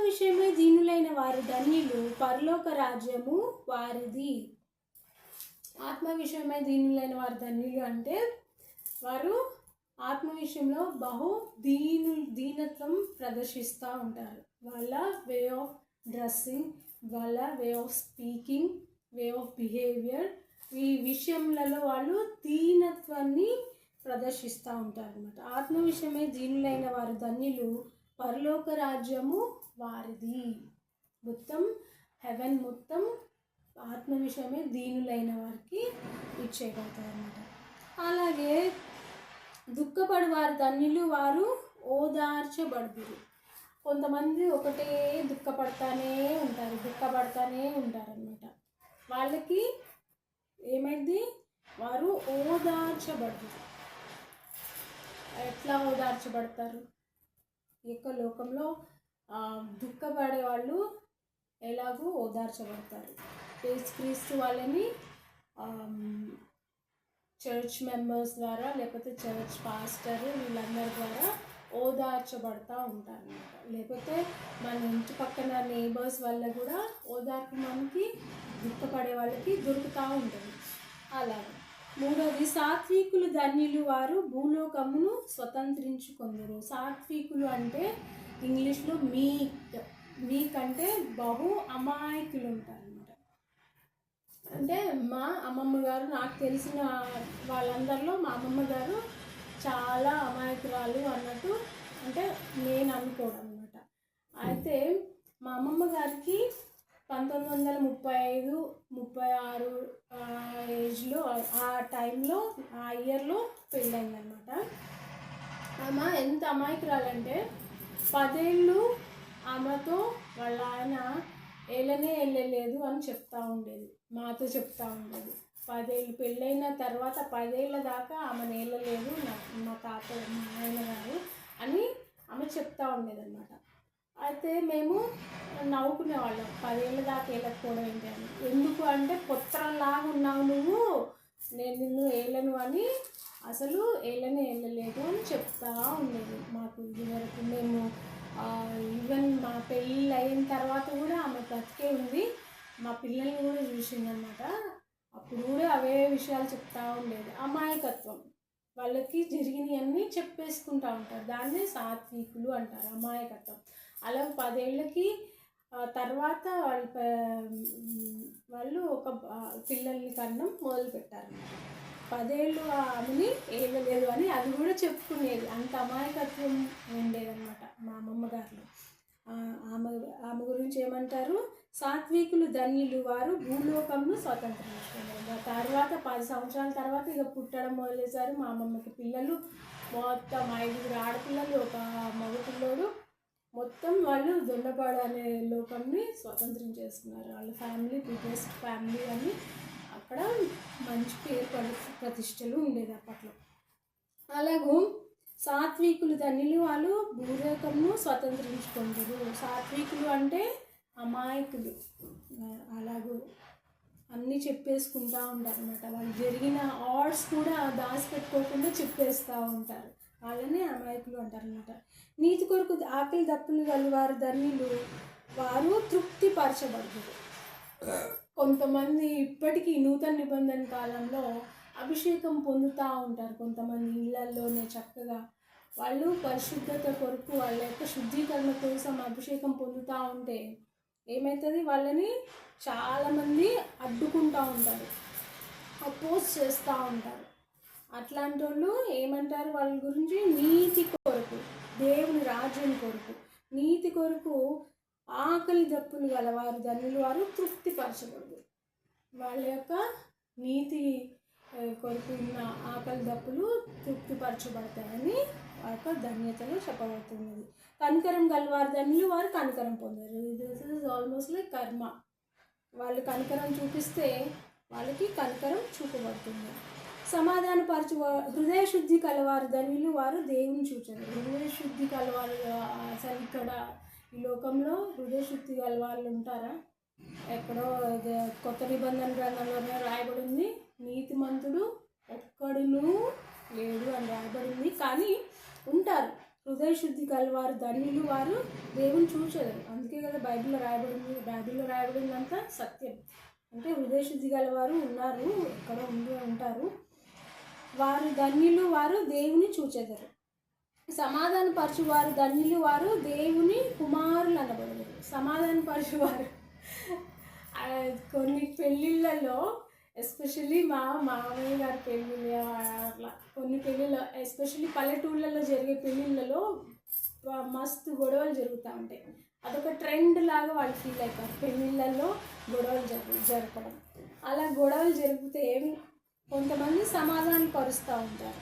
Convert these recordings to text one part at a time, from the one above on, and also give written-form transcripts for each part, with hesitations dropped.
విషయమై దీనులైన వారు ధన్యులు, పరలోక రాజ్యము వారిది. ఆత్మ విషయమై దీనులైన వారు ధన్యులు అంటే వారు ఆత్మ విషయంలో దీనత్వం ప్రదర్శిస్తూ ఉంటారు. వాళ్ళ వే ఆఫ్ డ్రెస్సింగ్, వాళ్ళ way of speaking, way of behaviour, ఈ విషయంలో వాళ్ళు దీనత్వాన్ని ప్రదర్శిస్తూ ఉంటారు అన్నమాట. ఆత్మ విషయమై దీనులైన వారు ధన్యులు, పరలోక రాజ్యము వారిది. మొత్తం హెవెన్ మొత్తం ఆత్మ విషయమే దీనులైన వారికి ఇచ్చేయగలుగుతారు అన్నమాట. అలాగే దుఃఖపడు వారు ధన్యులు, వారు ఓదార్చబడుదురు. కొంతమంది ఒకటే దుఃఖపడతానే ఉంటారు అన్నమాట. వాళ్ళకి ఏమైంది, వారు ఓదార్చబడుదురు. ఎట్లా ఓదార్చబడతారు? ఈ యొక్క లోకంలో దుఃఖపడే వాళ్ళు ఎలాగూ ఓదార్చబడతారు. యేసుక్రీస్తు వాళ్ళని చర్చ్ మెంబర్స్ ద్వారా, లేకపోతే చర్చ్ పాస్టర్, వీళ్ళందరి ద్వారా ఓదార్చబడతా ఉంటారు అన్నమాట. లేకపోతే మన ఇంటి పక్కన నేబర్స్ వల్ల కూడా ఓదార్పు మనకి దుఃఖపడే వాళ్ళకి దొరుకుతూ ఉంటుంది. అలాగే మూడవది, సాత్వికులు ధన్యులు, వారు భూలోకమును స్వతంత్రించుకొందురు. సాత్వికులు అంటే ఇంగ్లీష్లో మీక్ అంటే బహు అమాయకులు ఉంటారు అన్నమాట. అంటే మా అమ్మమ్మ గారు, నాకు తెలిసిన వాళ్ళందరిలో మా అమ్మమ్మ గారు చాలా అమాయకురాలు అన్నట్టు అంటే నేను అనుకోవడం అన్నమాట. అయితే మా అమ్మమ్మ గారికి 1935-36 ఏజ్లో, ఆ టైంలో, ఆ ఇయర్లో పెళ్ళైందనమాట. ఆమె ఎంత అమాయకురాలంటే 10 ఏళ్ళు ఆమెతో వాళ్ళ ఆయన ఏళ్ళనే వెళ్ళలేదు అని చెప్తా ఉండేది, మాతో చెప్తా ఉండేది. 10 ఏళ్ళు పెళ్ళైన తర్వాత 10 ఏళ్ళ దాకా ఆమె నేలలేదు మా తాత, మా ఆయన గారు అని ఆమె చెప్తా ఉండేదన్నమాట. అయితే మేము నవ్వుకునేవాళ్ళం, 10 ఏళ్ళ దాకా వెళ్ళకపోవడం ఏంటి అని. ఎందుకు అంటే పొత్రంలాగా ఉన్నావు నువ్వు, నేను నిన్ను ఏళ్ళను అని, అసలు ఏళ్ళనే వెళ్ళలేదు అని చెప్తా ఉండేది మాకు. ఇదివరకు మేము ఈవెన్ మా పెళ్ళి అయిన తర్వాత కూడా ఆమె బ్రతికే ఉంది, మా పిల్లల్ని కూడా చూసిందనమాట. అప్పుడు కూడా అవే విషయాలు చెప్తా ఉండేది. అమాయకత్వం, వాళ్ళకి జరిగినవన్నీ చెప్పేసుకుంటూ ఉంటారు, దాన్నే సాత్వికులు అంటారు, అమాయకత్వం. అలా 10 ఏళ్ళకి తర్వాత వాళ్ళు ఒక పిల్లల్ని కన్నం మొదలుపెట్టారు. 10 ఏళ్ళు ఆమెని ఏమలేదు అని అది కూడా చెప్పుకునేది, అంత అమాయకత్వం ఉండేదన్నమాట మా అమ్మమ్మ గారిలో. ఆమె గురించి ఏమంటారు, సాత్వికులు ధన్యులు, వారు భూలోకంను స్వతంత్రించుకున్నారు. తర్వాత 10 సంవత్సరాల తర్వాత ఇక పుట్టడం మొదలేశారు మా అమ్మమ్మకి పిల్లలు. మొత్తం 5 ఆడపిల్లలు, ఒక మగపిల్లోడు. మొత్తం వాళ్ళు దొండపాడు అనే లోకంని స్వతంత్రం చేసుకున్నారు. వాళ్ళ ఫ్యామిలీ బిగ్గెస్ట్ ఫ్యామిలీ అని అక్కడ మంచి పేరు ప్రతిష్టలు ఉండేది అప్పట్లో. అలాగూ సాత్వికులు ధన్యులు, వాళ్ళు భూలోకంను స్వతంత్రించుకుంటారు. సాత్వికులు అంటే అమాయకులు, అలాగూ అన్నీ చెప్పేసుకుంటూ ఉంటారు అన్నమాట. వాళ్ళు జరిగిన ఆర్డ్స్ కూడా దాచిపెట్టుకోకుండా చెప్పేస్తూ ఉంటారు, వాళ్ళని అమాయకులు అంటారు అన్నమాట. నీతి కొరకు ఆకలి దప్పులు గలవారు ధన్యులు, వారు తృప్తిపరచబడతారు. కొంతమంది ఇప్పటికీ నూతన నిబంధన కాలంలో అభిషేకం పొందుతూ ఉంటారు. కొంతమంది ఇళ్లల్లోనే చక్కగా వాళ్ళు పరిశుద్ధత కొరకు, వాళ్ళ యొక్క శుద్ధీకరణ కోసం అభిషేకం పొందుతూ ఉంటే ఏమవుతుంది, వాళ్ళని చాలామంది అడ్డుకుంటూ ఉంటారు, అపోజ్ చేస్తూ ఉంటారు. అట్లాంటి వాళ్ళు ఏమంటారు వాళ్ళ గురించి, నీతి కొరకు, దేవుని రాజ్యం కొరకు, నీతి కొరకు ఆకలి దప్పులు గలవారు ధన్యులు, వారు తృప్తిపరచబడదు. వాళ్ళ యొక్క నీతి కొరకు ఉన్న ఆకలి దప్పులు తృప్తిపరచబడతాయని ఆ యొక్క ధన్యతలో చెప్పబడుతున్నది. కనికరం గలవారు ధన్యులు, వారు కనికరం పొందారు. దిస్ ఇస్ ఆల్మోస్ట్ లైక్ కర్మ. వాళ్ళు కనికరం చూపిస్తే వాళ్ళకి కనికరం చూపబడుతుంది. సమాధానపరచు హృదయ శుద్ధి కలవారు ధన్యులు, వారు దేవుని చూచారు. హృదయ శుద్ధి కలవారు, అసలు ఇక్కడ ఈ లోకంలో హృదయ శుద్ధి గల వాళ్ళు ఉంటారా? ఎక్కడో కొత్త నిబంధన గ్రంథంలోనే రాయబడింది, నీతిమంతుడు ఒక్కడును లేడు అని రాయబడింది. కానీ ఉంటారు హృదయ శుద్ధి కలవారు ధన్యులు, వారు దేవుని చూచారు. అందుకే అందుకే కదా బైబిల్లో రాయబడిందంతా సత్యం. అంటే హృదయశుద్ధి గలవారు ఉన్నారు, ఎక్కడ ఉంటారు. వారు ధన్యులు, వారు దేవుని చూచెదరు. సమాధానపరచువారు ధన్యులు, వారు దేవుని కుమారులు అనబడరు. సమాధానపరచువారు కొన్ని పెళ్ళిళ్ళలో, ఎస్పెషల్లీ మా మామయ్య గారి పెళ్ళిళ్ళు, అట్లా కొన్ని పెళ్ళిళ్ళు, ఎస్పెషల్లీ పల్లెటూళ్ళలో జరిగే పెళ్ళిళ్ళలో మస్తు గొడవలు జరుగుతూ ఉంటాయి. అదొక ట్రెండ్ లాగా వాళ్ళు ఫీల్ అవుతారు, పెళ్ళిళ్ళల్లో గొడవలు జరపడం. అలా గొడవలు జరిగితే కొంతమంది సమాధానం పరుస్తూ ఉంటారు.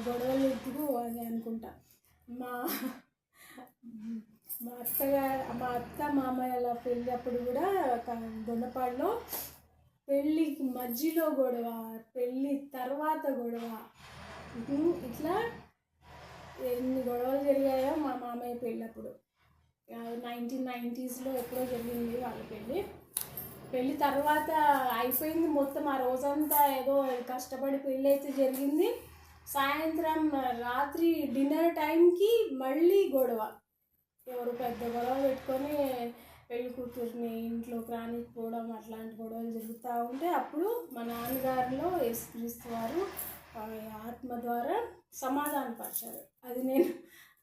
గొడవలు ఎందుకు అని అనుకుంటా. మా మా అత్త మామయ్యల పెళ్ళి అప్పుడు కూడా దొండపాడులో పెళ్ళికి మధ్యలో గొడవ, పెళ్ళి తర్వాత గొడవ, ఇట్లా ఎన్ని గొడవలు జరిగాయో మా మామయ్య పెళ్ళప్పుడు. 1990s ఎప్పుడో జరిగింది వాళ్ళ పెళ్ళి తర్వాత అయిపోయింది మొత్తం. ఆ రోజంతా ఏదో కష్టపడి పెళ్ళి అయితే జరిగింది. సాయంత్రం రాత్రి డిన్నర్ టైంకి మళ్ళీ గొడవ, ఎవరు పెద్ద గొడవ పెట్టుకొని పెళ్లి కూతుర్ని ఇంట్లోకి రానికపోవడం, అట్లాంటి గొడవలు జరుగుతూ ఉంటే అప్పుడు మా నాన్నగారిలో యేసుక్రీస్తు వారు ఆత్మ ద్వారా సమాధానపరిచారు. అది నేను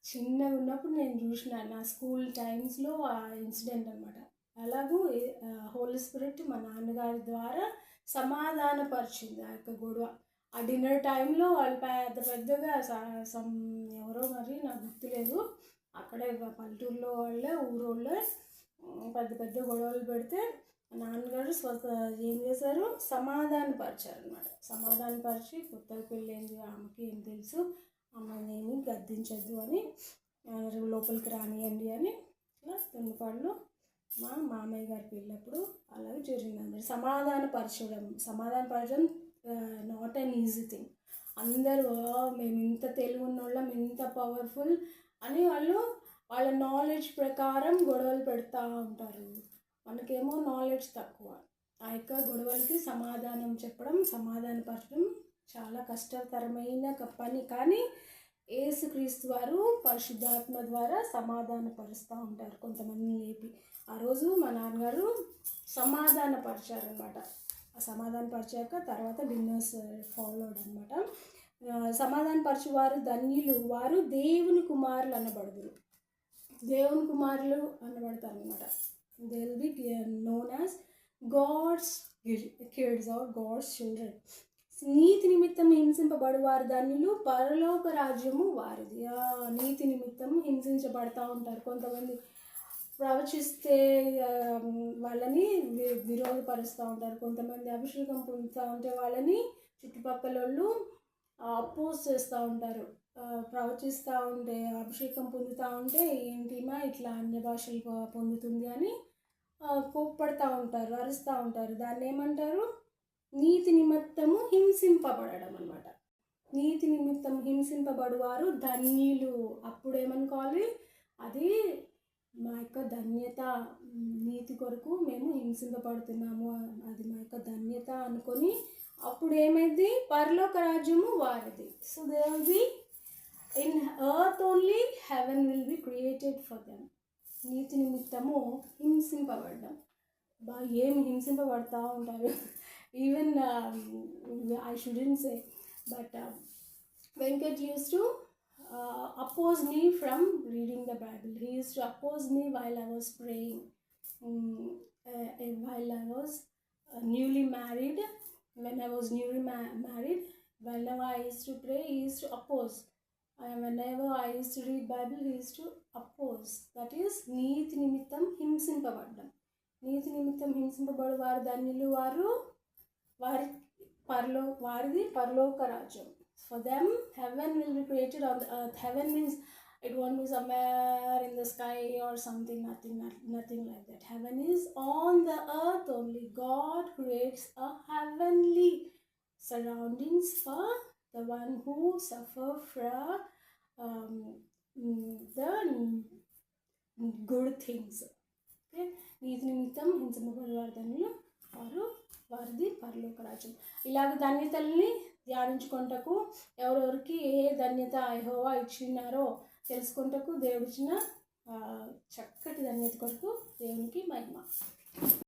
చిన్నగా ఉన్నప్పుడు నేను చూసిన, నా స్కూల్ టైమ్స్లో ఆ ఇన్సిడెంట్ అనమాట. అలాగూ హోలీ స్పిరిట్ మా నాన్నగారి ద్వారా సమాధానపరిచింది ఆ యొక్క గొడవ. ఆ డిన్నర్ టైంలో వాళ్ళు పెద్దగా ఎవరో మరి నాకు గుర్తులేదు, అక్కడే పల్లెటూరులో వాళ్ళే ఊరోళ్ళే పెద్ద గొడవలు పెడితే నాన్నగారు ఏం చేశారు, సమాధానపరిచారు అనమాట. సమాధానపరిచి కొత్తగా పెళ్ళైంది ఆమెకి ఏం తెలుసు, అమ్మాయిని ఏమి గద్దించద్దు అని, లోపలికి రానియండి అని, ఇట్లా తొండిపాడులో మా మామయ్య గారి పెళ్ళప్పుడు అలాగే జరిగింది. సమాధానపరచడం నాట్ అన్ ఈజీ థింగ్. అందరూ మేము ఇంత తెలివి ఉన్నోళ్ళం, ఇంత పవర్ఫుల్ అని వాళ్ళ నాలెడ్జ్ ప్రకారం గొడవలు పెడతా ఉంటారు. మనకేమో నాలెడ్జ్ తక్కువ. ఆ యొక్క గొడవలకి సమాధానం చెప్పడం, సమాధానపరచడం చాలా కష్టతరమైన పని. కానీ యేసుక్రీస్తు వారు పరిశుద్ధాత్మ ద్వారా సమాధానపరుస్తూ ఉంటారు కొంతమందిని లేపి. ఆ రోజు మా నాన్నగారు సమాధానపరిచారనమాట. ఆ సమాధానపరిచాక తర్వాత డిన్నర్స్ ఫాలో అనమాట. సమాధానపరచువారు ధన్యులు, వారు దేవుని కుమారులు అనబడుదురు. దేవుని కుమారులు అనబడతారు అనమాట. They will be known as God's kids are God's children. నీతి నిమిత్తం హింసింపబడు వారు ధన్యులు, పరలోక రాజ్యము వారిది. నీతి నిమిత్తం హింసించబడతా ఉంటారు. కొంతమంది ప్రవచిస్తే వాళ్ళని విరోధపరుస్తూ ఉంటారు. కొంతమంది అభిషేకం పొందుతూ ఉంటే వాళ్ళని చుట్టుపక్కల వాళ్ళు అపోజ్ చేస్తూ ఉంటారు. ప్రవచిస్తూ ఉంటే, అభిషేకం పొందుతూ ఉంటే ఏంటిమా ఇట్లా అన్య భాషలు పొందుతుంది అని కోప్పడుతూ ఉంటారు, అరుస్తూ ఉంటారు. దాన్ని ఏమంటారు, నీతి నిమిత్తము హింసింపబడడం అన్నమాట. నీతి నిమిత్తం హింసింపబడువారు ధన్యులు. అప్పుడు ఏమనుకోవాలి, అది మా యొక్క ధన్యత, నీతి కొరకు మేము హింసింపబడుతున్నాము, అది మా యొక్క ధన్యత అనుకొని అప్పుడు ఏమైంది, పరలోక రాజ్యము వారిది. So they will be in earth only, heaven will be created for them. నీతి నిమిత్తము హింసింపబడ్డం. ఏమి హింసింపబడతా ఉంటారు. Even I shouldn't say, but Venkat used to oppose me from reading the Bible. He used to oppose me while I was praying. While I was newly married, when I was newly married, whenever I used to pray, he used to oppose. Whenever I used to read Bible, he used to oppose. That is, నీతి నిమిత్తం హింసింపబడ్డం. నీతి నిమిత్తం హింసింపబడు వారు ధన్యులు, వారిది పరలోక రాజ్యం. For them, heaven will be created on the earth. Heaven means it won't be somewhere in the sky or something, nothing like that. Heaven is on the earth only. God creates a heavenly surroundings for the one who suffer from the good things. Okay? నీతి నిమిత్తం హింసింపబడేవారు ధన్యులు, వారిది పరలోక రాజ్యం. ఇలాగ ధన్యతల్ని ధ్యానించుకుంటకు, ఎవరెవరికి ఏ ధన్యత యెహోవా ఇచ్చినారో తెలుసుకుంటకు దేవుడిచ్చిన చక్కటి ధన్యత కొరకు దేవునికి మహిమ.